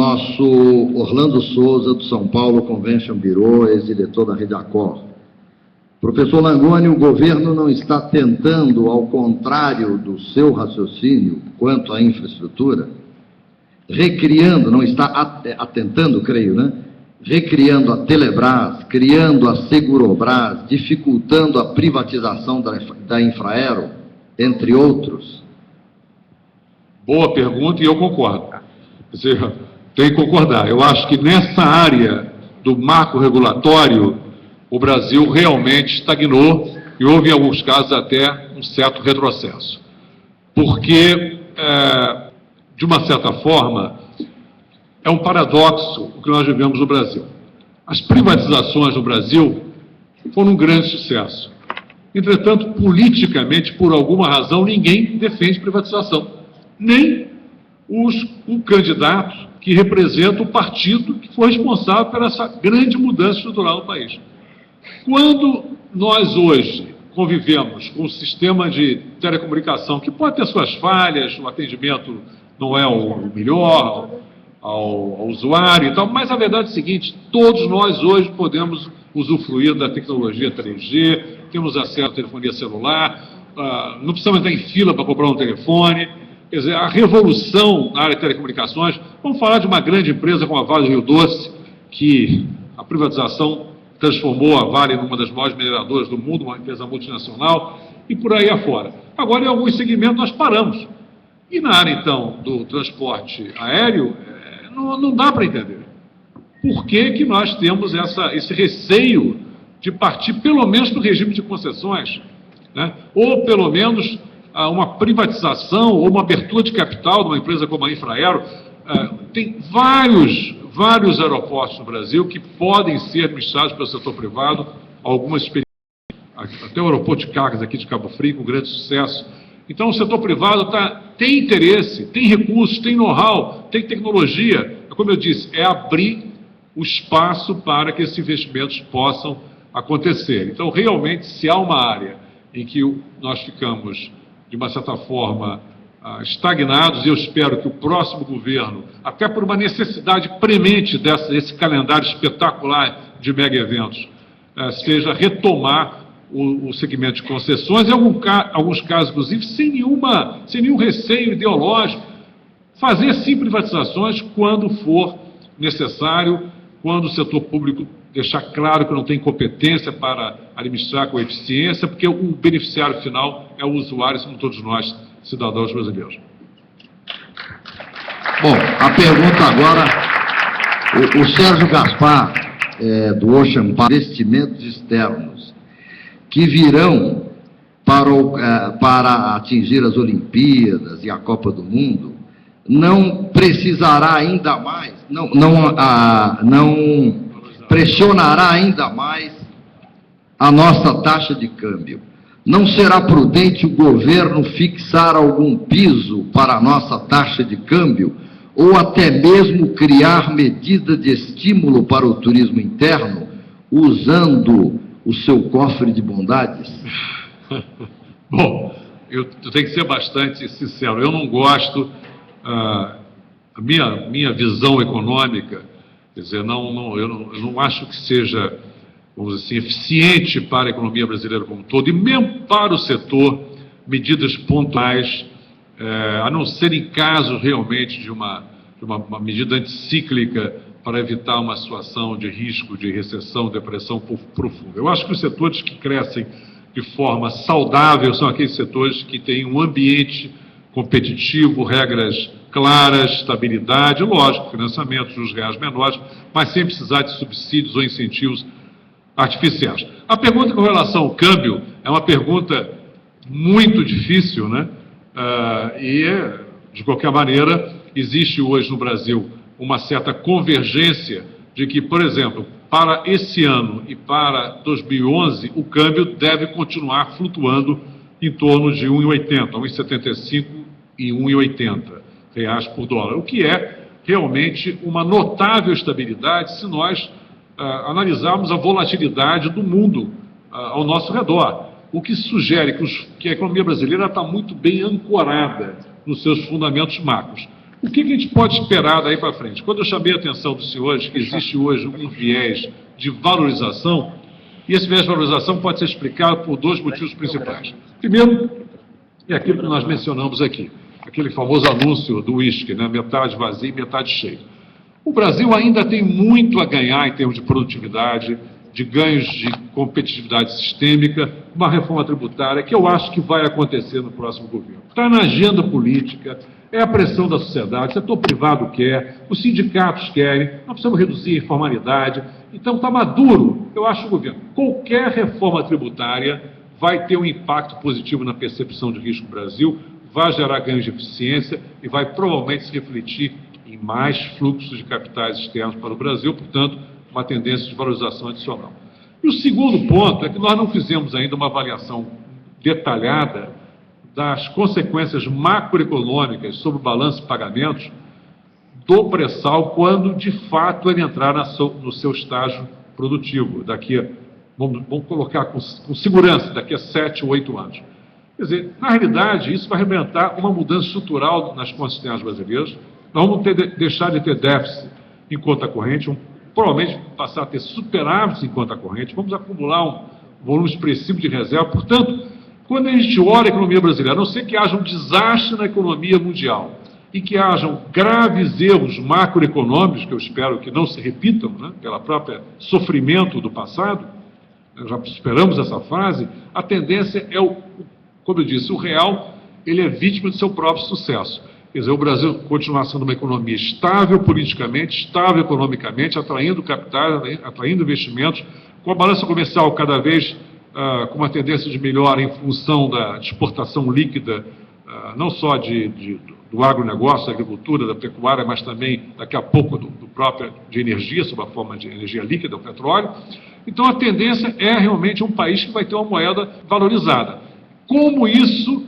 nosso Orlando Souza, do São Paulo Convention Bureau, ex-diretor da Rede Accor. Professor Langoni, o governo não está tentando, ao contrário do seu raciocínio quanto à infraestrutura, recriando, não está atentando, creio, né? Recriando a Telebrás, criando a Segurobras, dificultando a privatização da Infraero, entre outros? Boa pergunta, e eu concordo. Quer dizer, tem que concordar. Eu acho que nessa área do marco regulatório, o Brasil realmente estagnou e houve, em alguns casos, até um certo retrocesso. Porque, de uma certa forma, é um paradoxo o que nós vivemos no Brasil. As privatizações no Brasil foram um grande sucesso. Entretanto, politicamente, por alguma razão, ninguém defende privatização. Nem o candidato que representa o partido que foi responsável por essa grande mudança estrutural no país. Quando nós hoje convivemos com um sistema de telecomunicação que pode ter suas falhas, o atendimento não é o melhor ao usuário e tal, mas a verdade é a seguinte: todos nós hoje podemos usufruir da tecnologia 3G, temos acesso à telefonia celular, não precisamos entrar em fila para comprar um telefone. Quer dizer, a revolução na área de telecomunicações, vamos falar de uma grande empresa como a Vale do Rio Doce, que a privatização transformou a Vale numa das maiores mineradoras do mundo, uma empresa multinacional, e por aí afora. Agora, em alguns segmentos, nós paramos. E na área, então, do transporte aéreo, não dá para entender. Por que nós temos esse receio de partir, pelo menos, do regime de concessões, né? Ou, pelo menos, uma privatização ou uma abertura de capital de uma empresa como a Infraero? Tem vários aeroportos no Brasil que podem ser administrados pelo setor privado, algumas experiências, até o aeroporto de Cargas aqui de Cabo Frio, com grande sucesso. Então, o setor privado tem interesse, tem recursos, tem know-how, tem tecnologia. Como eu disse, é abrir o espaço para que esses investimentos possam acontecer. Então, realmente, se há uma área em que nós ficamos, de uma certa forma, estagnados, e eu espero que o próximo governo, até por uma necessidade premente desse calendário espetacular de mega-eventos, seja retomar o segmento de concessões, em alguns casos, inclusive, sem nenhum receio ideológico, fazer sim privatizações quando for necessário, quando o setor público deixar claro que não tem competência para administrar com eficiência, porque o beneficiário final é o usuário, somos todos nós, cidadãos brasileiros. Bom, a pergunta agora, o Sérgio Gaspar, do Ocean Park, investimentos externos, que virão para atingir as Olimpíadas e a Copa do Mundo, não precisará ainda mais, não pressionará ainda mais a nossa taxa de câmbio. Não será prudente o governo fixar algum piso para a nossa taxa de câmbio ou até mesmo criar medida de estímulo para o turismo interno usando o seu cofre de bondades? Bom, eu tenho que ser bastante sincero. Eu não gosto, a minha visão econômica, quer dizer, eu não acho que seja, vamos dizer assim, eficiente para a economia brasileira como um todo, e mesmo para o setor, medidas pontuais, a não ser em casos realmente de uma medida anticíclica para evitar uma situação de risco de recessão, depressão profunda. Eu acho que os setores que crescem de forma saudável são aqueles setores que têm um ambiente competitivo, regras claras, estabilidade, lógico, financiamento, juros reais menores, mas sem precisar de subsídios ou incentivos artificiais. A pergunta com relação ao câmbio é uma pergunta muito difícil, né? De qualquer maneira, existe hoje no Brasil uma certa convergência de que, por exemplo, para esse ano e para 2011, o câmbio deve continuar flutuando em torno de 1,80, 1,75 e 1,80 reais por dólar, o que é realmente uma notável estabilidade se nós analisarmos a volatilidade do mundo ao nosso redor, o que sugere que a economia brasileira está muito bem ancorada nos seus fundamentos macros. O que a gente pode esperar daí para frente? Quando eu chamei a atenção dos senhores que existe hoje um viés de valorização, e esse viés de valorização pode ser explicado por dois motivos principais. Primeiro, é aquilo que nós mencionamos aqui, aquele famoso anúncio do uísque, né? Metade vazio e metade cheio. O Brasil ainda tem muito a ganhar em termos de produtividade, de ganhos de competitividade sistêmica, uma reforma tributária que eu acho que vai acontecer no próximo governo. Está na agenda política, é a pressão da sociedade, o setor privado quer, os sindicatos querem, nós precisamos reduzir a informalidade. Então está maduro, eu acho, o governo. Qualquer reforma tributária vai ter um impacto positivo na percepção de risco do Brasil, vai gerar ganhos de eficiência e vai provavelmente se refletir em mais fluxos de capitais externos para o Brasil, portanto, uma tendência de valorização adicional. E o segundo ponto é que nós não fizemos ainda uma avaliação detalhada das consequências macroeconômicas sobre o balanço de pagamentos do pré-sal quando, de fato, ele entrar no seu estágio produtivo, vamos colocar com segurança, daqui a 7 ou 8 anos. Quer dizer, na realidade, isso vai representar uma mudança estrutural nas contas externas brasileiras. Nós vamos deixar de ter déficit em conta corrente, provavelmente passar a ter superávites em conta corrente, vamos acumular um volume expressivo de reserva. Portanto, quando a gente olha a economia brasileira, a não ser que haja um desastre na economia mundial e que hajam graves erros macroeconômicos, que eu espero que não se repitam, né, pela própria sofrimento do passado, já esperamos essa fase, a tendência é, como eu disse, o real ele é vítima do seu próprio sucesso. Quer dizer, o Brasil continua sendo uma economia estável politicamente, estável economicamente, atraindo capitais, atraindo investimentos, com a balança comercial cada vez com uma tendência de melhora em função da exportação líquida, não só do agronegócio, da agricultura, da pecuária, mas também, daqui a pouco, de energia, sob a forma de energia líquida, o petróleo. Então, a tendência é realmente um país que vai ter uma moeda valorizada. Como isso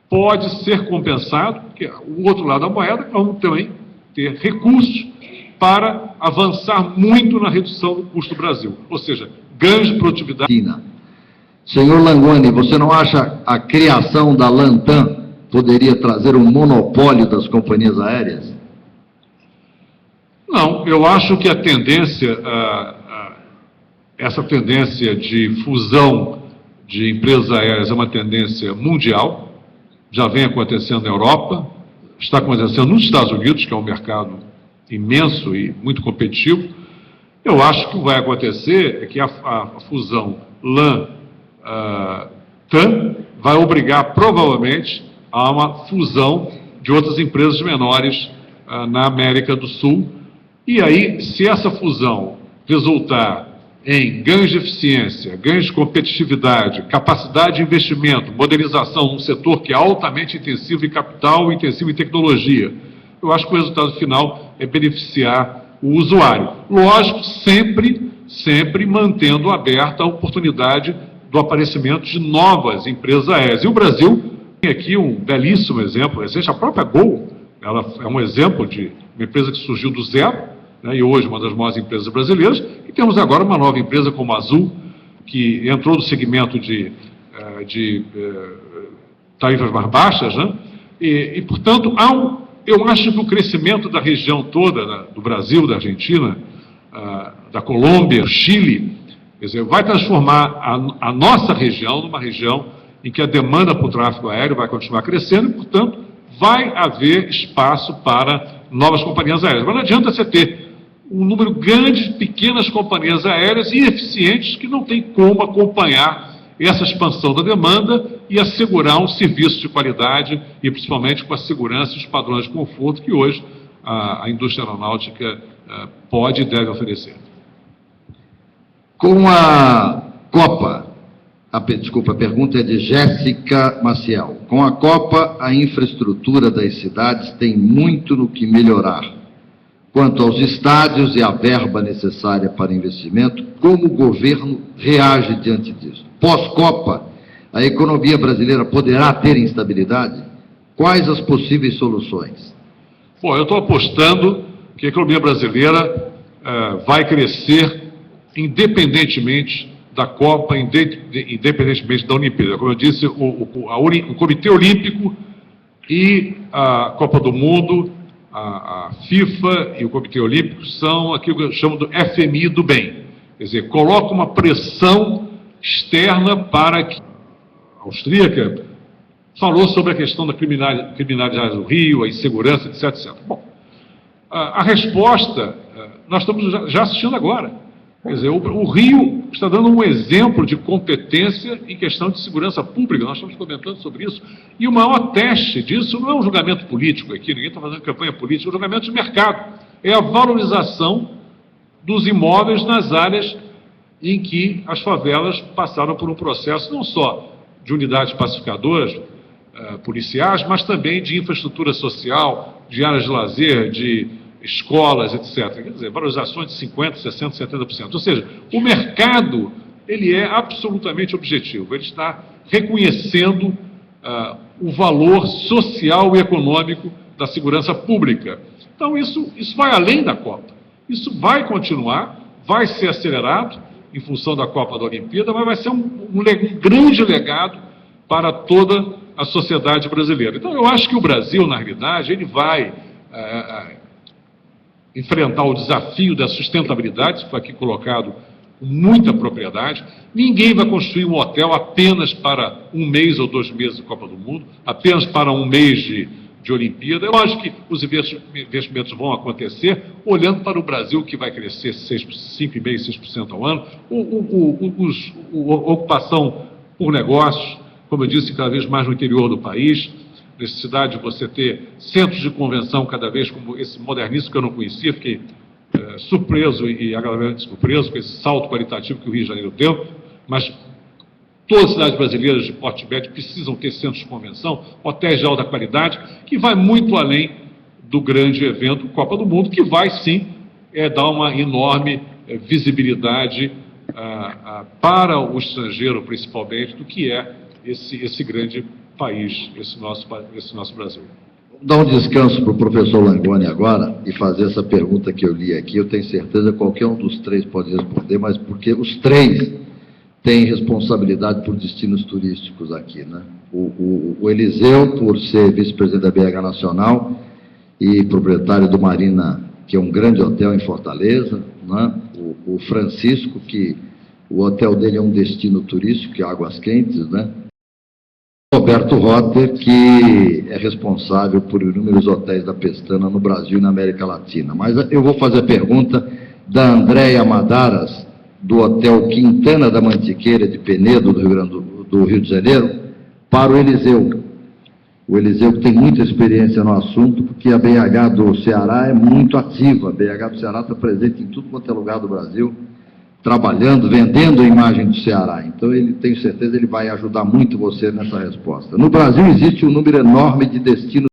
pode ser compensado, porque o outro lado da moeda, nós vamos também ter recursos para avançar muito na redução do custo do Brasil, ou seja, ganhos de produtividade. Senhor Langoni, você não acha a criação da Lantam poderia trazer um monopólio das companhias aéreas? Não, eu acho que a tendência, essa tendência de fusão de empresas aéreas é uma tendência mundial, já vem acontecendo na Europa, está acontecendo nos Estados Unidos, que é um mercado imenso e muito competitivo. Eu acho que o que vai acontecer é que a fusão LAN-TAM vai obrigar, provavelmente, a uma fusão de outras empresas menores na América do Sul. E aí, se essa fusão resultar em ganhos de eficiência, ganhos de competitividade, capacidade de investimento, modernização num setor que é altamente intensivo em capital, intensivo em tecnologia, eu acho que o resultado final é beneficiar o usuário. Lógico, sempre mantendo aberta a oportunidade do aparecimento de novas empresas aéreas. E o Brasil tem aqui um belíssimo exemplo, a própria Gol, ela é um exemplo de uma empresa que surgiu do zero, né, e hoje uma das maiores empresas brasileiras, e temos agora uma nova empresa como a Azul, que entrou no segmento de tarifas mais baixas, né, e portanto, eu acho que o crescimento da região toda, do Brasil, da Argentina, da Colômbia, Chile, quer dizer, vai transformar a nossa região numa região em que a demanda por tráfego aéreo vai continuar crescendo e, portanto, vai haver espaço para novas companhias aéreas. Mas não adianta você ter um número grande de pequenas companhias aéreas ineficientes que não tem como acompanhar essa expansão da demanda e assegurar um serviço de qualidade e, principalmente, com a segurança e os padrões de conforto que hoje a indústria aeronáutica pode e deve oferecer. Com a Copa, a pergunta é de Jéssica Maciel. Com a Copa, a infraestrutura das cidades tem muito no que melhorar. Quanto aos estádios e a verba necessária para investimento, como o governo reage diante disso? Pós-Copa, a economia brasileira poderá ter instabilidade? Quais as possíveis soluções? Bom, eu estou apostando que a economia brasileira vai crescer independentemente da Copa, independentemente da Olimpíada. Como eu disse, o Comitê Olímpico e a Copa do Mundo a FIFA e o Comitê Olímpico são aquilo que eu chamo do FMI do bem. Quer dizer, coloca uma pressão externa para que a austríaca falou sobre a questão da criminalidade do Rio, a insegurança, etc, etc. Bom, a resposta nós estamos já assistindo agora. Quer dizer, o Rio está dando um exemplo de competência em questão de segurança pública, nós estamos comentando sobre isso, e o maior teste disso não é um julgamento político aqui, ninguém está fazendo campanha política, é um julgamento de mercado, é a valorização dos imóveis nas áreas em que as favelas passaram por um processo não só de unidades pacificadoras, policiais, mas também de infraestrutura social, de áreas de lazer, de escolas, etc. Quer dizer, valorizações de 50%, 60%, 70%. Ou seja, o mercado, ele é absolutamente objetivo. Ele está reconhecendo o valor social e econômico da segurança pública. Então, isso vai além da Copa. Isso vai continuar, vai ser acelerado em função da Copa da Olimpíada, mas vai ser um grande legado para toda a sociedade brasileira. Então, eu acho que o Brasil, na realidade, ele vai enfrentar o desafio da sustentabilidade, que foi aqui colocado com muita propriedade. Ninguém vai construir um hotel apenas para 1 mês ou 2 meses de Copa do Mundo, apenas para 1 mês de Olimpíada. Eu acho que os investimentos vão acontecer olhando para o Brasil, que vai crescer 5,5%, 6% ao ano, ocupação por negócios, como eu disse, cada vez mais no interior do país, necessidade de você ter centros de convenção cada vez como esse moderníssimo que eu não conhecia, fiquei surpreso e agradavelmente surpreso com esse salto qualitativo que o Rio de Janeiro deu, mas todas as cidades brasileiras de porte médio precisam ter centros de convenção, hotéis de alta qualidade, que vai muito além do grande evento Copa do Mundo, que vai sim dar uma enorme visibilidade para o estrangeiro, principalmente, do que é esse grande país, esse nosso Brasil. Vou dar um descanso para o professor Langoni agora e fazer essa pergunta que eu li aqui. Eu tenho certeza que qualquer um dos três pode responder, mas porque os três têm responsabilidade por destinos turísticos aqui, né? O Eliseu, por ser vice-presidente da BH Nacional e proprietário do Marina, que é um grande hotel em Fortaleza, né? O Francisco, que o hotel dele é um destino turístico, que é Águas Quentes, né? Roberto Rotter, que é responsável por inúmeros hotéis da Pestana no Brasil e na América Latina. Mas eu vou fazer a pergunta da Andréia Madaras, do Hotel Quintana da Mantiqueira, de Penedo, do Rio de Janeiro, para o Eliseu. O Eliseu que tem muita experiência no assunto, porque a BH do Ceará é muito ativa. A BH do Ceará está presente em tudo quanto é lugar do Brasil, trabalhando, vendendo a imagem do Ceará. Então, tenho certeza, ele vai ajudar muito você nessa resposta. No Brasil existe um número enorme de destinos